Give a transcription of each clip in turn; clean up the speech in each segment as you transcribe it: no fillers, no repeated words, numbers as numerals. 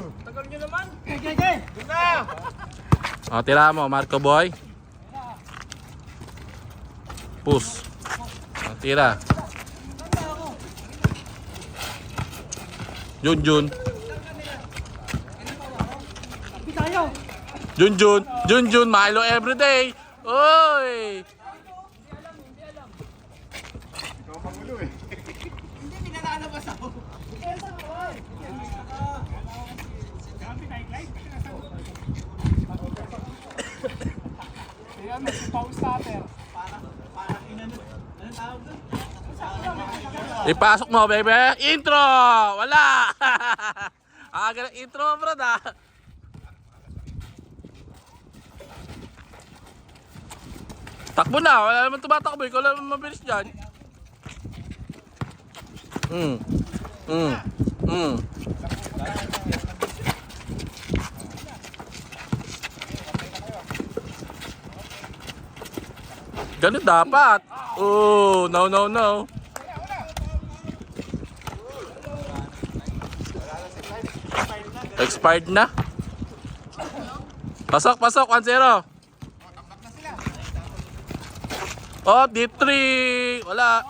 Tagal nyo naman. O, tira mo, Marco Boy. Push. O, tira. Junjun. Junjun, Milo everyday. Oy! Hindi, pinalalabas ako. Ayan, pause starter. Para inano. Ano tawag doon? Ipasok mo, baby. Intro! Wala! Aga ng intro, brad, ah. Takbo na, wala naman tumatakbo. Ikaw lang naman mabilis dyan. Ganun dapat. Oh, no. Expired na. Pasok, 1-0. Oh, D3. Wala.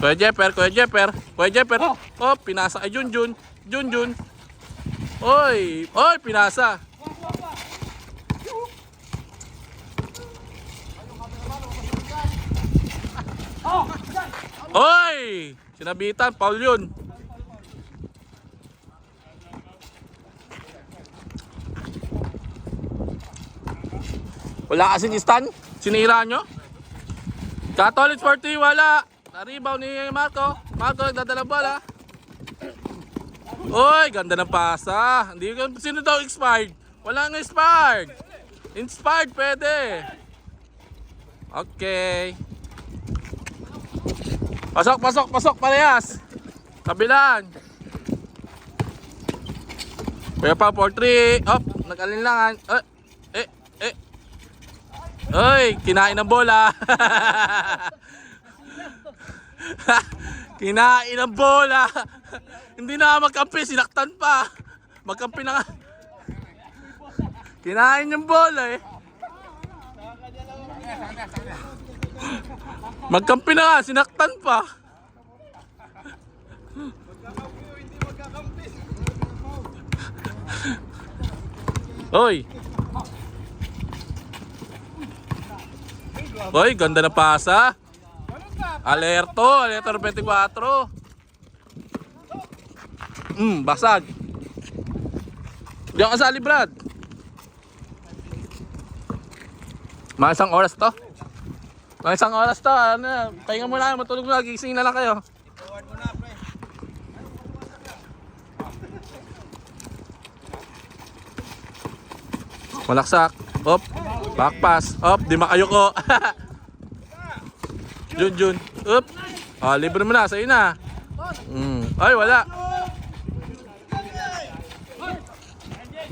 Kuya Jepper. Oh, pinasa kay Junjun. Oy, pinasa. Oy! Sinabitan, foul yun. Wala kasing stand. Sinira nyo. Catholic 40, wala. Naribaw ni Marco. Marco nagdadala bola. Oy, ganda ng pasa. Sino daw expired? Wala nga expired. Inspired pwede. Okay. Pasok, parehas. Kabilaan. Kuya pa, 4-3. Op, nag-alinlangan. Oy, kinain ng bola. Kinain ng bola. Hindi na magkampi, sinaktan pa. Magkampi na nga. Kinain yung bola eh. Magkampi na nga, sinaktan pa. Oy. Oy, ganda na pasa. Alerto 24. Basag. Diyan ka sali, Brad. Mga isang oras to. Ano, pahinga muna, matulog na, gising na lang kayo. Forward mo na, pre. Malaksak. Hop. Back pass. Hop, di makayuko. Junjun. Hop. Ah, libre mo na, sa'yo na. Ay, wala.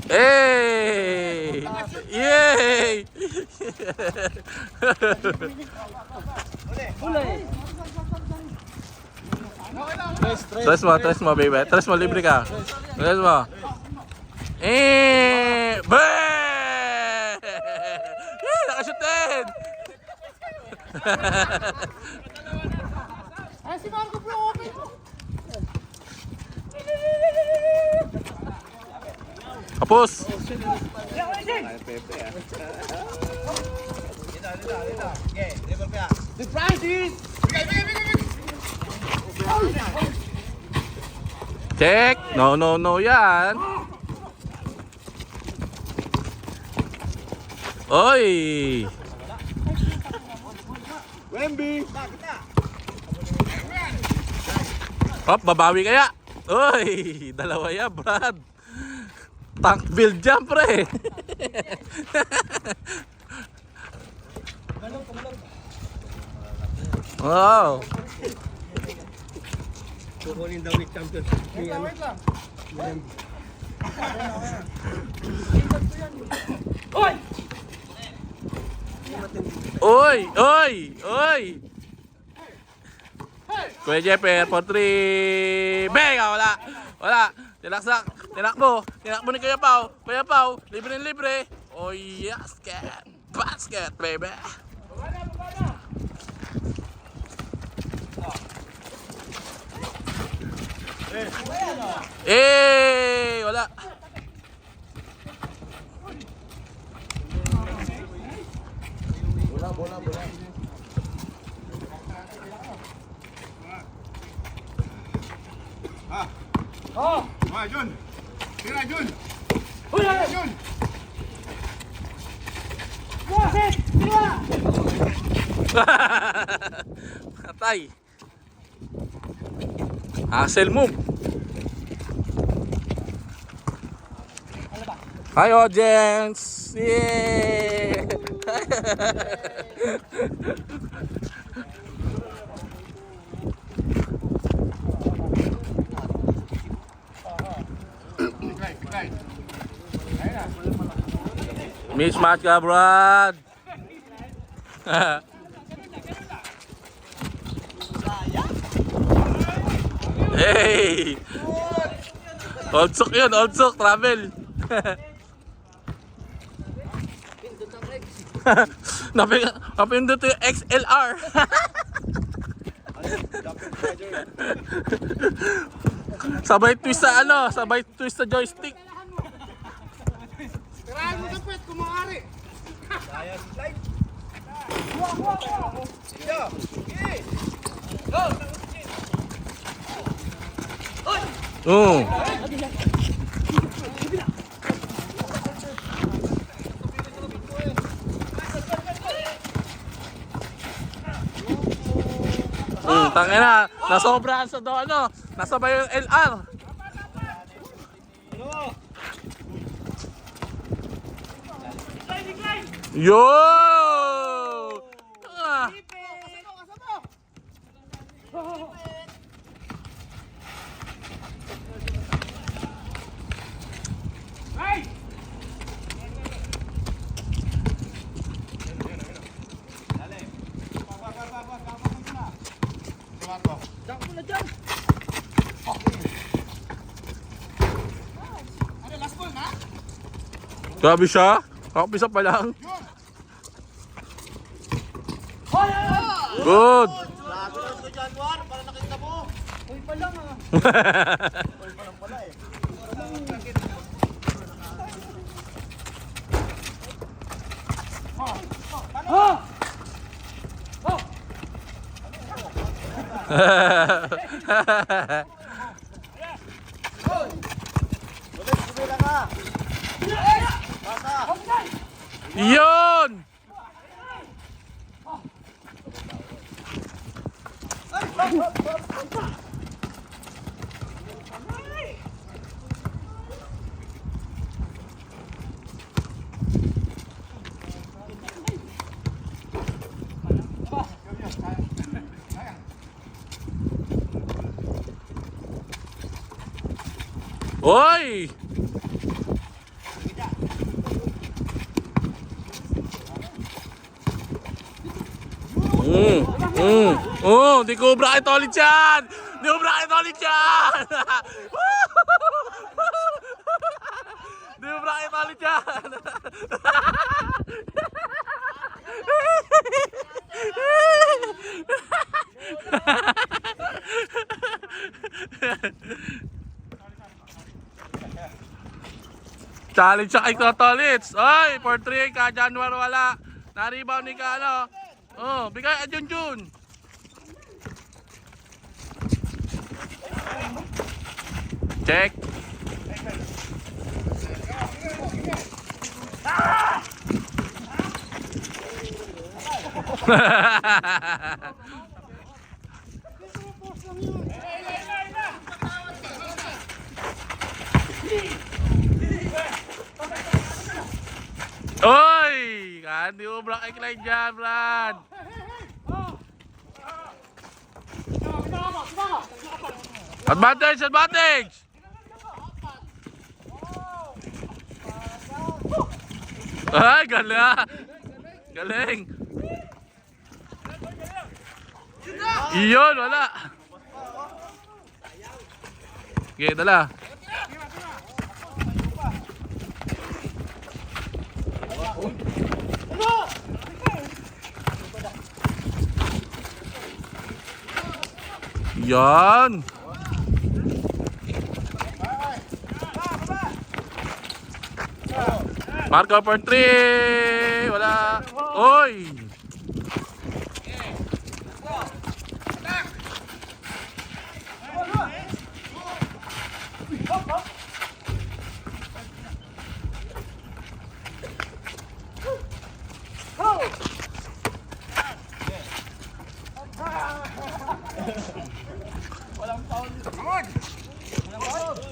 Hey! Yay! Tres mo, baby. Tres mo, libre ka. Tres mo. Bang! Nakashoot din! Ay, si Marco bro, okay mo. Kapos! The Francis! Check! No yan! Oy! Wemby! Hop, babawi kaya? Oy! Dalawa yan, Brad! Tank build jump, pre! Wow! Kukunin daw ni champion. Wait lang. Oy! Hey! Kuya Jeffer for 3. Benga, wala. Wala. Tilaksak. Tinakbo ni Kuya Pao. Kuya Pao, libre. Oh yes, basket, baby. Wala. Bola. Oh! Jun! Tira, Jun! Tira, Jun! Patay. Hustle move. Hi audience! Yeah! Mismatch ka, Brad. Hey! Old sock yun, travel. Napindot yung XLR. Sabay twist sa joystick. Tirahan mo sa pet, kumangari! Kaya slide! Oh. Tangina, nasobrahan sa do nasabay yung LR. Yo! Ah. Grabe siya. Kakapisa pa lang. Good. Para nakita mo. Uy pa lang ah. Uy pa lang pala eh. Yun! Oy! Oh, di ko bracket ulit yan! Di ko bracket ulit yan! Di ko bracket ulit yan! Challenge siya kay Kotolits. Oy, for 3 ka January wala. Na-rebound ni ka ano. Oh, bigay a Junjun. Check. Oy! Hindi mo block ay Clyde dyan, Brad. Advantage! Ay, galing! Iyon, wala. Okay, dala. Yan. Marco for 3. Wala. Oy.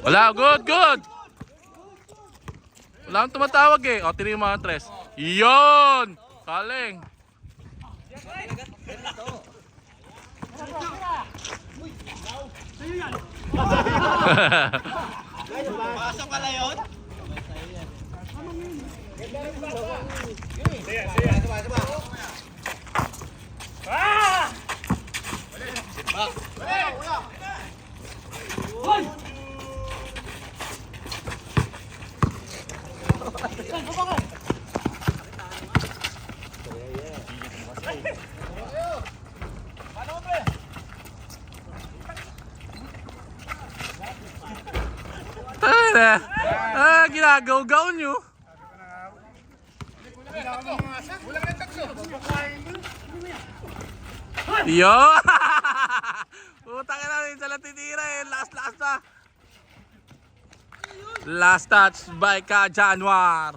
Wala, good, good. Wala akong tumatawag eh. O, tinig yung mga tres. Iyon! Kaling. Pasok pala yun? Tara. Ginagaw-gaw nyo. Yo! Putang ina rin sa natitira eh. Last na. Last touch by Ka Januar.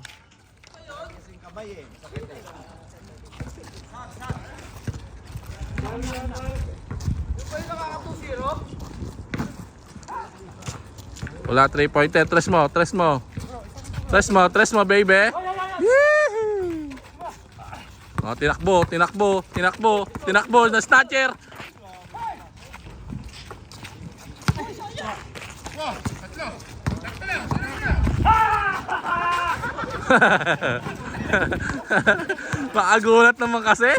Wala 3-pointer. Tres mo, baby. Yee! Oh, tinakbo na snatcher. Makagulat naman kasi.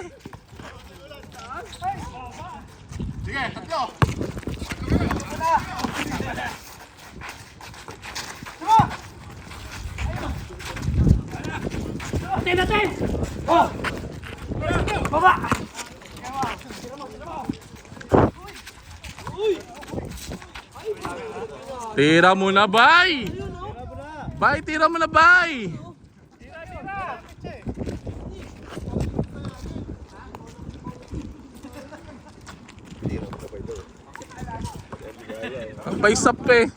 Sige, tatlo. Natin! Oh! Baba! Tira mo na, bay! Bay, tira mo na, bay! Ang bay sap eh.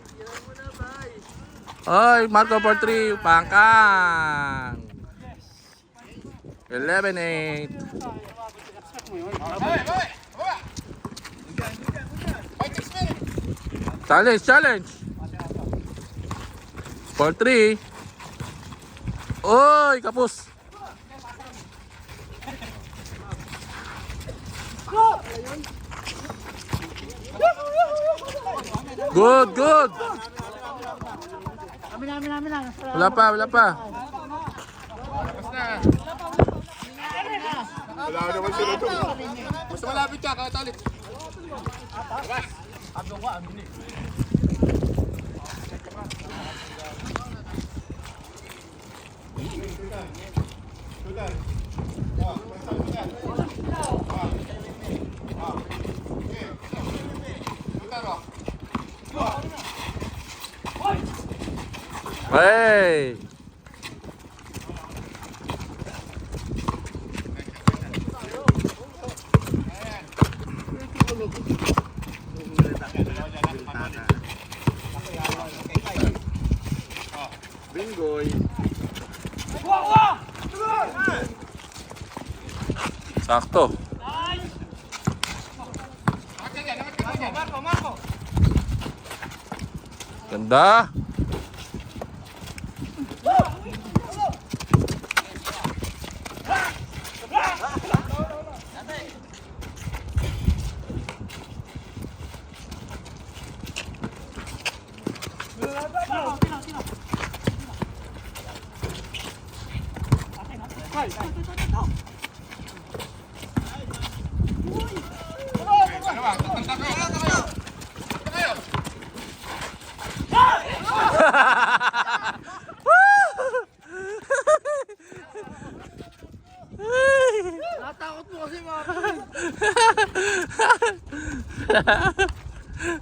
Ay, Marco for 3, pangkang. 11-8. Challenge. For 3. Oy, kapus. Good. Amin na. Wala pa. Wala naman sila ito. Basta malapit ka, kaya talit. Hey! Bingoy. Sakto. Marco. Ganda.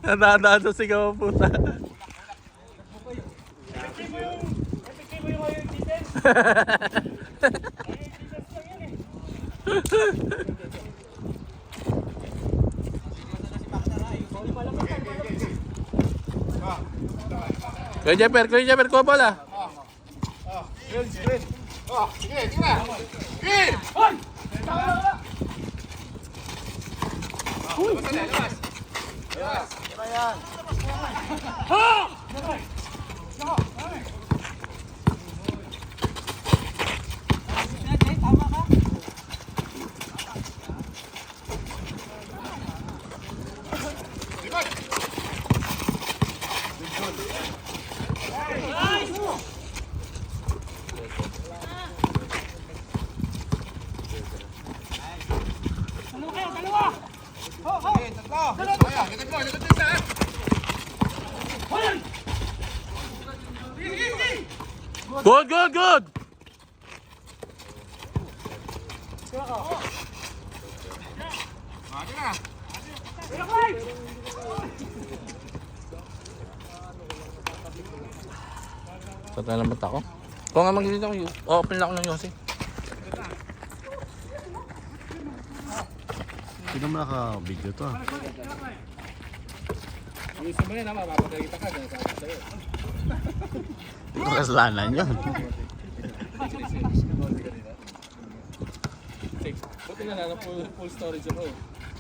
Nadadaan sa sigaw ang puta. Epektibo yung mga defense. Kuya Jeffer, kuha bola. Sige, sige na. Sige! Hoy! Dalawa! Kaya, likod mo isa. Hoy! Good. Mati na. Saan na naman ako? Kung nga mag-edit ako, open lang ako ng Yossi. Hindi naman naka-video to ah. Gusto mo yun, mapapagalitan ka. Kasalanan yun. Buti nga na, full storage ako.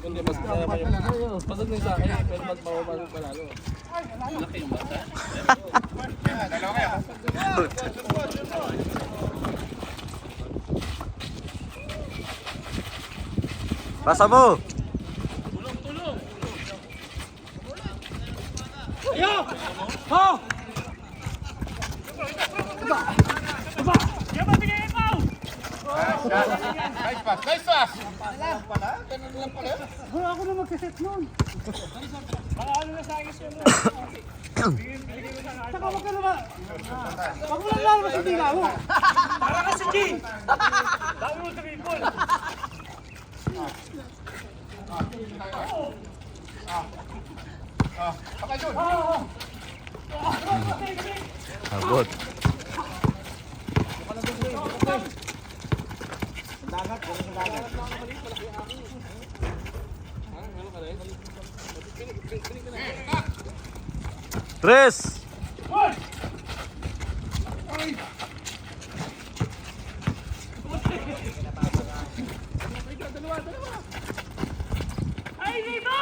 Kundi mas naman yung... Pasag na sa akin, pero mas mawawag panalo. Laki yung bata. Dalawa kaya. Pasa mo! Ayo! Ho! Diyan ba bigay ikaw? Nice pass, nice pass! Wala ako na magkaset nun. Baka ano na sa akin siya mo. Saka wag ka naman. Wag mo lang lalabas yung tila mo. Para ka si G. Dami mo sabihin po. Kapag yun! Abot. Tres! Ay, dito!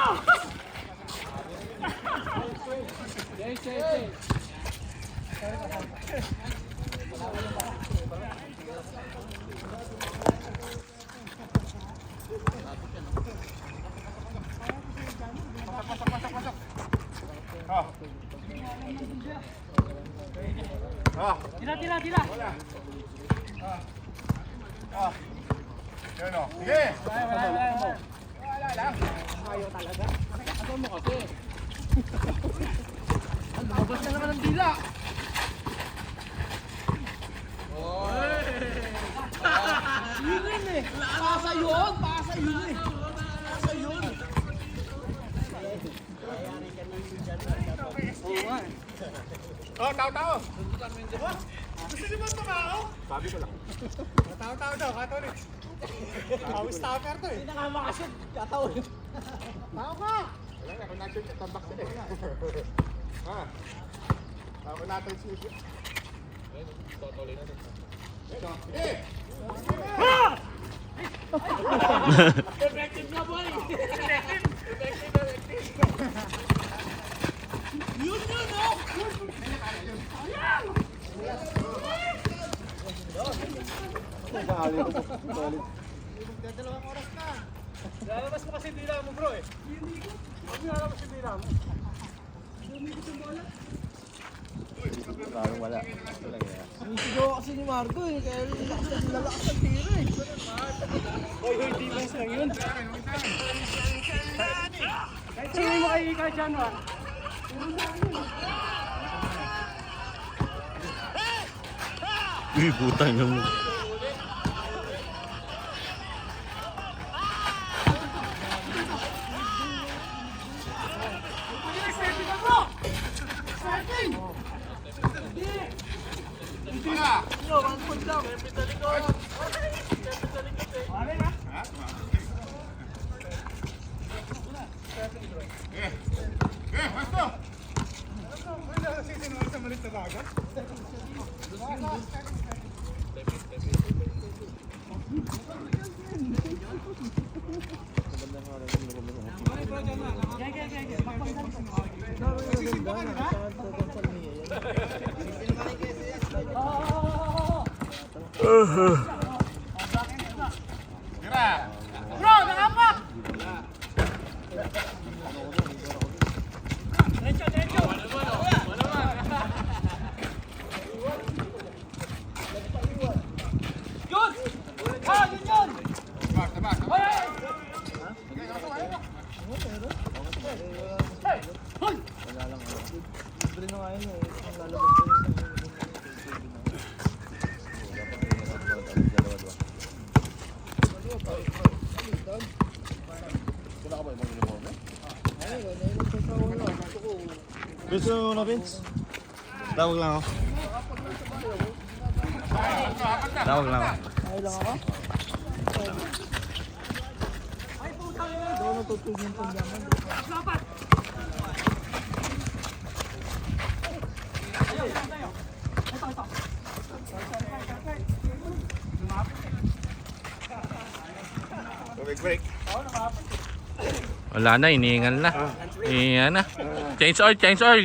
Tila. Yun o. Sige! Labas na naman ang dila. Oh, tao! Gusto niyo ba tumao? Sabi ko lang. Tao daw, katuloy. Pawis stopper to eh. Hindi nakamakas yun. Kataon. Tao ka! Wala nga, kung natin tambak sila eh. Ha? Tao ko natin sisi. Sige! Effective na boy! Yun, oh! Dalawang oras na. Lalabas mo kasi dila mo bro eh. Huwag mo lalabas yung dila mo. Parang wala. Sinisigaw kasi ni Marco eh. Kaya lalakas ang tira eh. Hoy, defense lang yun. Kahit sino mo kay Ika dyan ba? Uy, butang yung... Bro, nakapak! Libre na nga yun eh. Ang lalabas ko yun. Gusto mo na, Vince? Tawag lang ako. Tawag lang ako. Ay lang ako? Doon natutugin yung tanggaman. Break. Wala na, iniingal na. Iyan na. Change oil, change oil.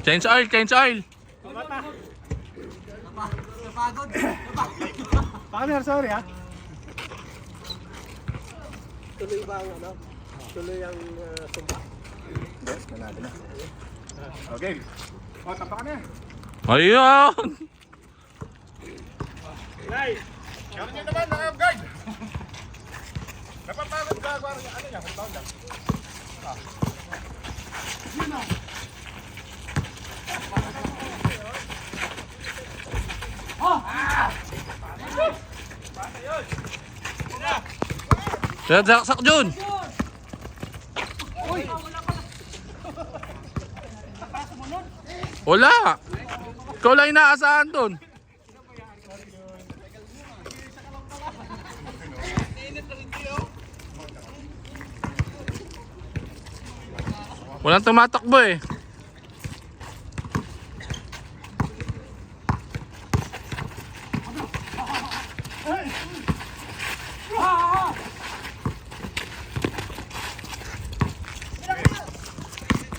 Change oil, change oil. Partner, sorry ha. Tuloy ba ang ano? Tuloy ang sumpa? Okay. O, tapa ka na. Ayun! Meron nyo naman, naka-guard. Napapagod ka, ano niya, compound lang. Saksak Jun! Wala! Ikaw lang inaasahan dun. Walang tumatakbo eh.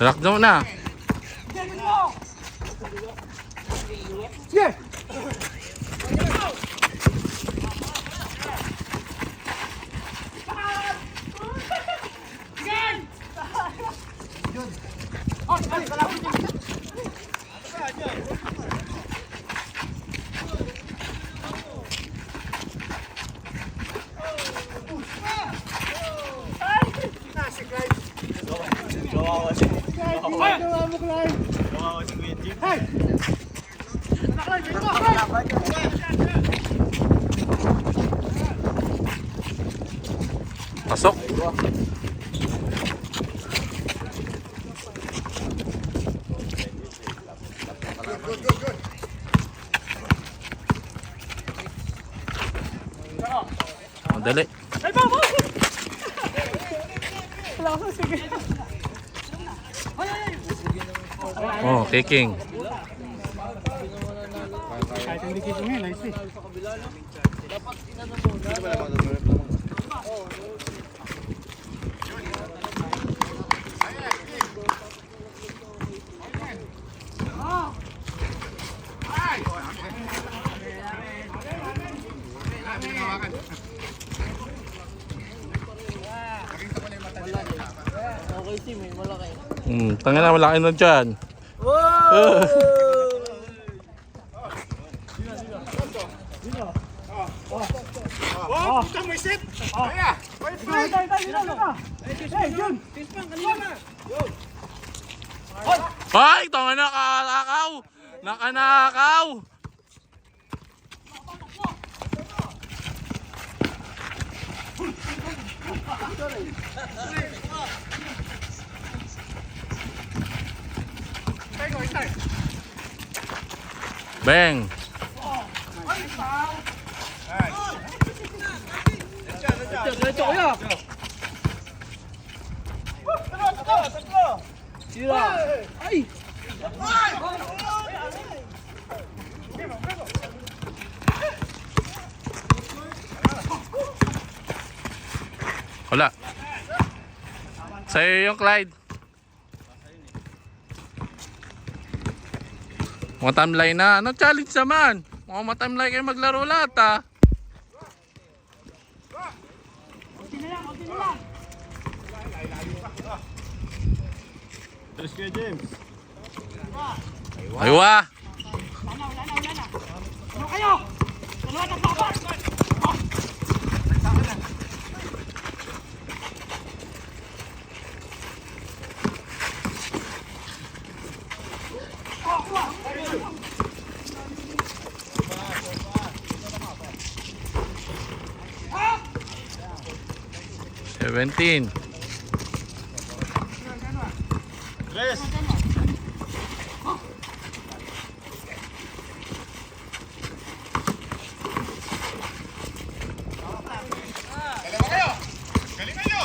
Lockdown na. Sige! Pasok. Madali. Oh, kicking. Kahit hindi kito ngayon, nice eh. Okay, si may malaki. Tangina na, malaki na dyan. Wow! Oh, puta mo isit! Kaya! Wait, break! Ay, tanga na, nakanakaw! Nakanakaw! Bang! Diretso kuya! Sira! Ay! Wala. Sa'yo yung Clyde. Mga timeline na. Ano challenge naman? Mga timeline kayo maglaro lahat ha. Tres Kuya James. Aywa. Ano kayo? Dalawa na papat! Seventeen. Tres. Dalawa kayo. Galing kayo.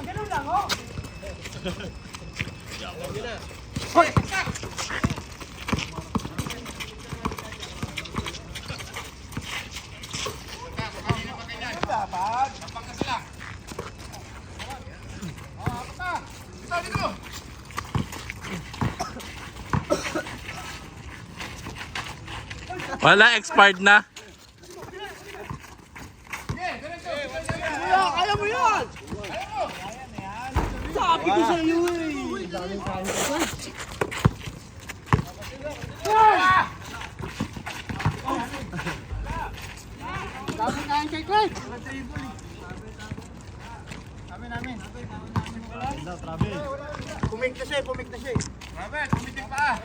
Ganun lang, oh! Wala, expired na. Kuya, kaya mo yan! Sabi ko sa iyo eh! Daming kain ko. Daming kain kay Clyde! Namin. Pumik na siya eh. Robert, tumitik pa.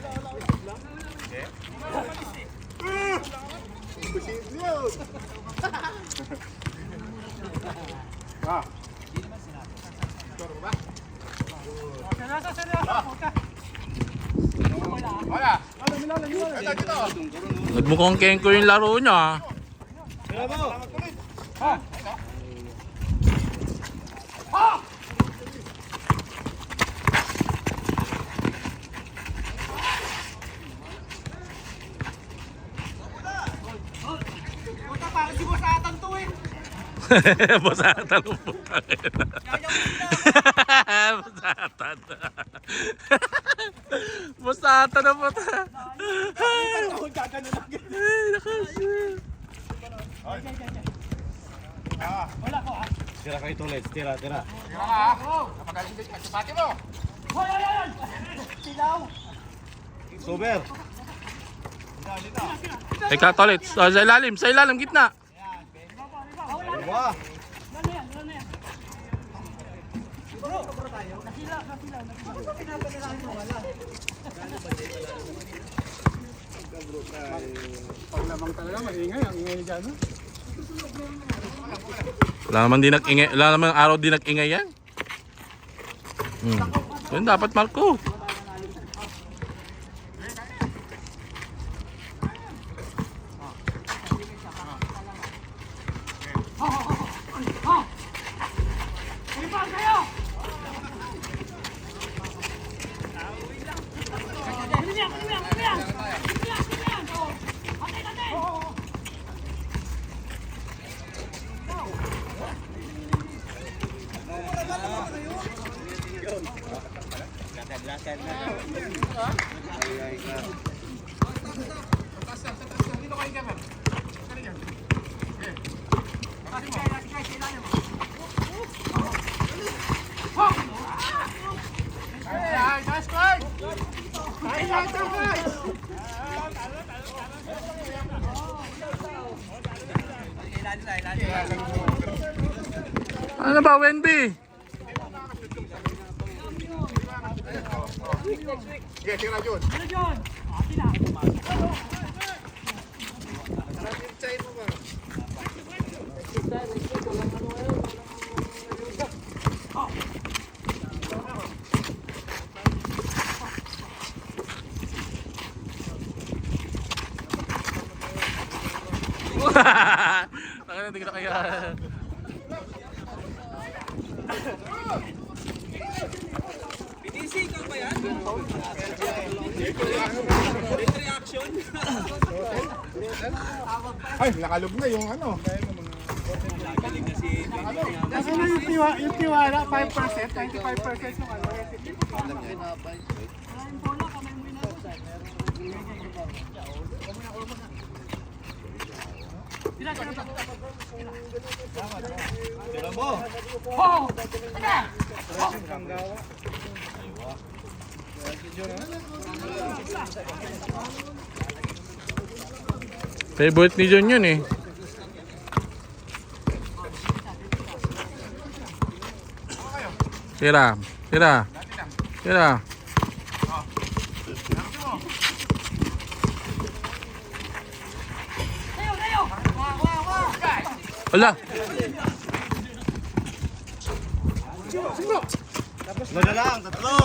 Wala. Ito, dito. Nagmukhang kengko yung laro niya. Puta, parang si Boss Atan to eh! Basatan mo po. Basatan. Basatan na po. Wala ko ah! Tira kayo tulit. Tira. Tira ka ha. Napagaling din ka. Sipati mo. Hoy! Silaw! Sober. Eka, tolit. Sa ilalim, gitna. Wah. Paglamang talaga, maingay. Ang ingay dyan. Wala naman di nag-ingay. Wala naman araw di nag-ingay yan. Yun dapat, Marco. Ipang kayo! Kalimuyan! Oh. Atay! Ay, nice play. Ay, nice play. Ano ba, Wenby? Sige, tira Jun. Ano yun? Atin na! Pizzahin mo ba? Nakita, hindi ko na kaya. Ay, nakalog na yung ano. Kasi na yung tiwala, 5%, 95% yung ano. Tira mo. Favorite ni John yun eh. Tira, tira, tira. Wala. Tatlo na lang, tatlo.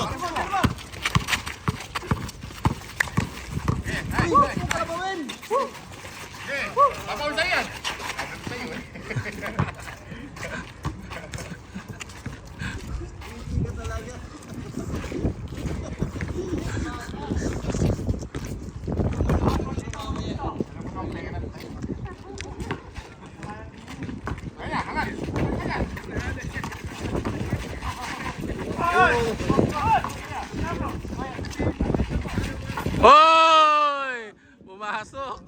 Papaul sa'yo yan. Hoy! Pumasok.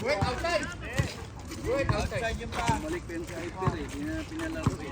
Wait, outside. Wait, outside. Balik pa yun sa hyper eh. Hindi na pinalaro eh.